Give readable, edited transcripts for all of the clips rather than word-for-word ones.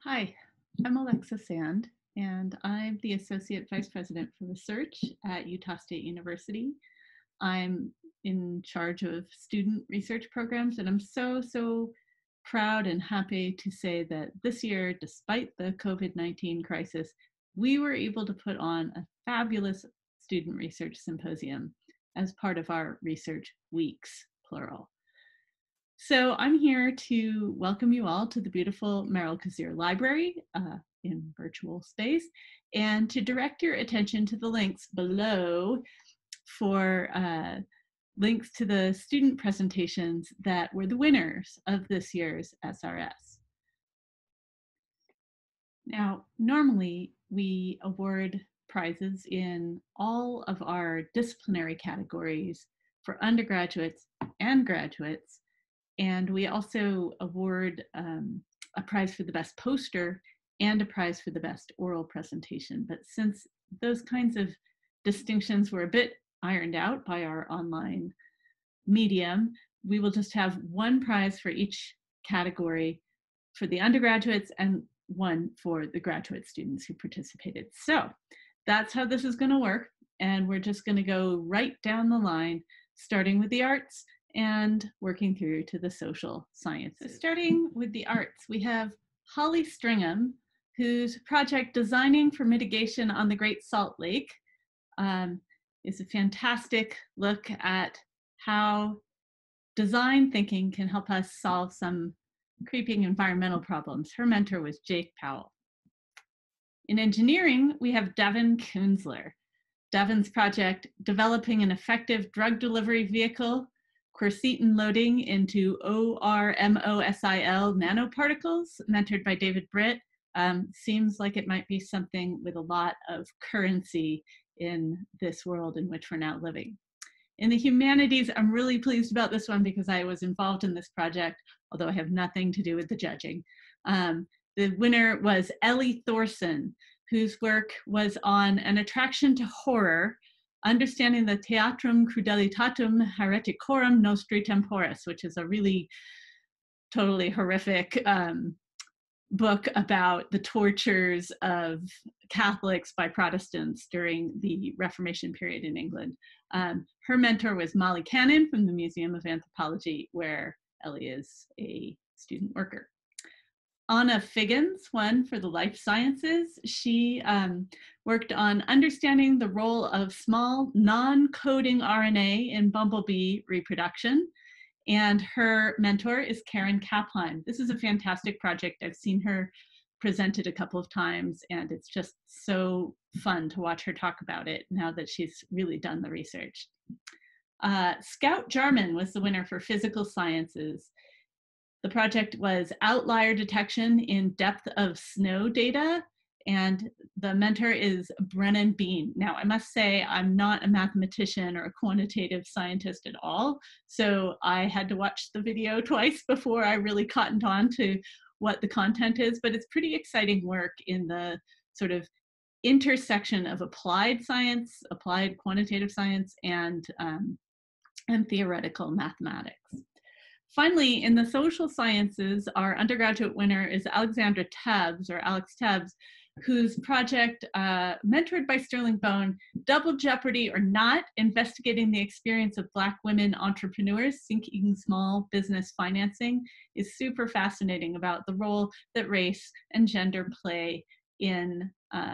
Hi, I'm Alexa Sand, and I'm the Associate Vice President for Research at Utah State University. I'm in charge of student research programs, and I'm so proud and happy to say that this year, despite the COVID-19 crisis, we were able to put on a fabulous student research symposium as part of our research weeks, plural. So I'm here to welcome you all to the beautiful Merrill Kazir Library in virtual space, and to direct your attention to the links below for links to the student presentations that were the winners of this year's SRS. Now, normally we award prizes in all of our disciplinary categories for undergraduates and graduates. And we also award a prize for the best poster and a prize for the best oral presentation. But since those kinds of distinctions were a bit ironed out by our online medium, we will just have one prize for each category for the undergraduates and one for the graduate students who participated. So that's how this is going to work. And we're just going to go right down the line, starting with the arts and working through to the social sciences. So starting with the arts, we have Holly Stringham, whose project Designing for Mitigation on the Great Salt Lake is a fantastic look at how design thinking can help us solve some creeping environmental problems. Her mentor was Jake Powell. In engineering, we have Devin Kunzler. Devin's project, Developing an Effective Drug Delivery Vehicle, quercetin loading into ORMOSIL nanoparticles, mentored by David Britt, seems like it might be something with a lot of currency in this world in which we're now living. In the humanities, I'm really pleased about this one because I was involved in this project, although I have nothing to do with the judging. The winner was Ellie Thorson, whose work was on an attraction to horror, understanding the Theatrum Crudelitatum Hereticorum Nostri Temporis, which is a really totally horrific book about the tortures of Catholics by Protestants during the Reformation period in England. Her mentor was Molly Cannon from the Museum of Anthropology, where Ellie is a student worker. Anna Figgins won for the life sciences. She worked on understanding the role of small non-coding RNA in bumblebee reproduction. And her mentor is Karen Kaplan. This is a fantastic project. I've seen her presented a couple of times, and it's just so fun to watch her talk about it now that she's really done the research. Scout Jarman was the winner for physical sciences. The project was outlier detection in depth of snow data, and the mentor is Brennan Bean. Now, I must say, I'm not a mathematician or a quantitative scientist at all, so I had to watch the video twice before I really cottoned on to what the content is, but it's pretty exciting work in the sort of intersection of applied science, applied quantitative science, and theoretical mathematics. Finally, in the social sciences, our undergraduate winner is Alexandra Tebbs, or Alex Tebbs, whose project, mentored by Sterling Bone, Double Jeopardy or Not, investigating the experience of Black women entrepreneurs seeking small business financing, is super fascinating about the role that race and gender play in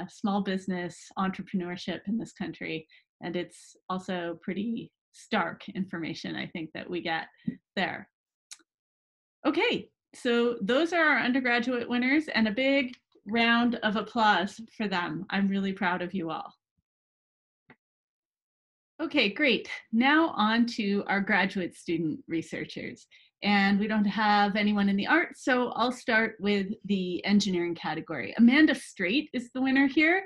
small business entrepreneurship in this country. And it's also pretty stark information, I think, that we get there. Okay, so those are our undergraduate winners, and a big round of applause for them. I'm really proud of you all. Okay, great. Now on to our graduate student researchers. And we don't have anyone in the arts, so I'll start with the engineering category. Amanda Straight is the winner here.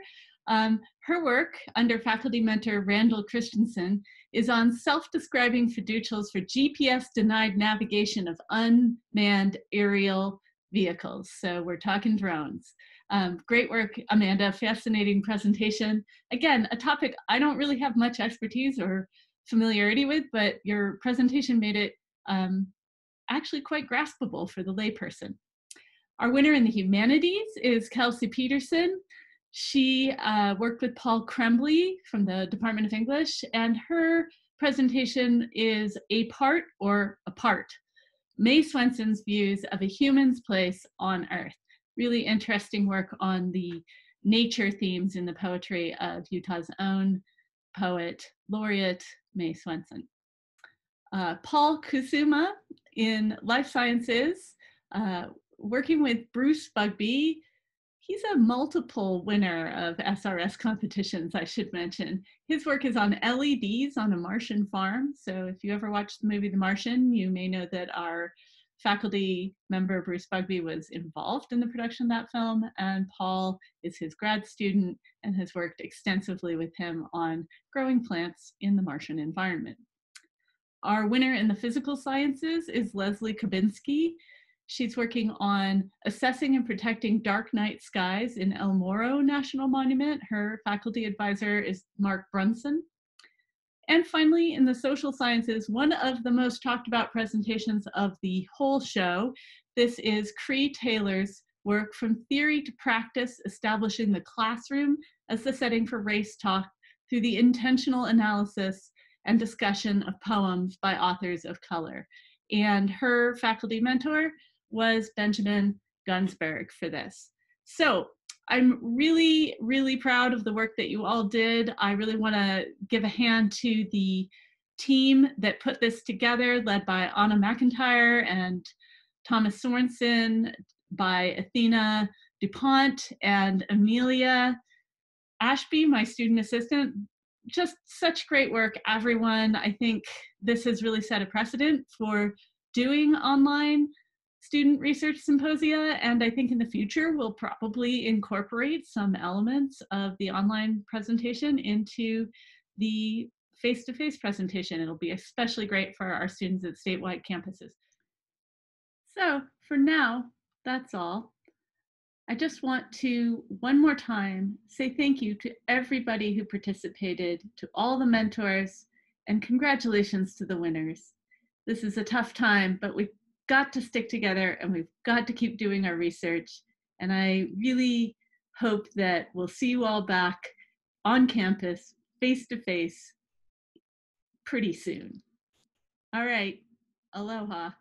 Her work, under faculty mentor Randall Christensen, is on self-describing fiducials for GPS-denied navigation of unmanned aerial vehicles. So we're talking drones. Great work, Amanda, fascinating presentation. Again, a topic I don't really have much expertise or familiarity with, but your presentation made it actually quite graspable for the layperson. Our winner in the humanities is Kelsey Peterson. She worked with Paul Krembley from the Department of English, and her presentation is A Part or Apart, May Swenson's views of a human's place on Earth. Really interesting work on the nature themes in the poetry of Utah's own poet laureate, May Swenson. Paul Kusuma in life sciences, working with Bruce Bugby. He's a multiple winner of SRS competitions, I should mention. His work is on LEDs on a Martian farm. So if you ever watched the movie The Martian, you may know that our faculty member, Bruce Bugby, was involved in the production of that film, and Paul is his grad student and has worked extensively with him on growing plants in the Martian environment. Our winner in the physical sciences is Leslie Kabinski. She's working on assessing and protecting dark night skies in El Morro National Monument. Her faculty advisor is Mark Brunson. And finally, in the social sciences, one of the most talked about presentations of the whole show, this is Cree Taylor's work From Theory to Practice, Establishing the Classroom as the Setting for Race Talk through the intentional analysis and discussion of poems by authors of color. And her faculty mentor was Benjamin Gunsberg for this. So I'm really, really proud of the work that you all did. I really want to give a hand to the team that put this together, led by Anna McIntyre and Thomas Sorensen, by Athena DuPont and Amelia Ashby, my student assistant. Just such great work, everyone. I think this has really set a precedent for doing online student research symposia, and I think in the future we'll probably incorporate some elements of the online presentation into the face-to-face presentation. It'll be especially great for our students at statewide campuses. So for now, that's all. I just want to, one more time, say thank you to everybody who participated, to all the mentors, and congratulations to the winners. This is a tough time, but we've got to stick together and we've got to keep doing our research. And I really hope that we'll see you all back on campus, face to face, pretty soon. All right, aloha.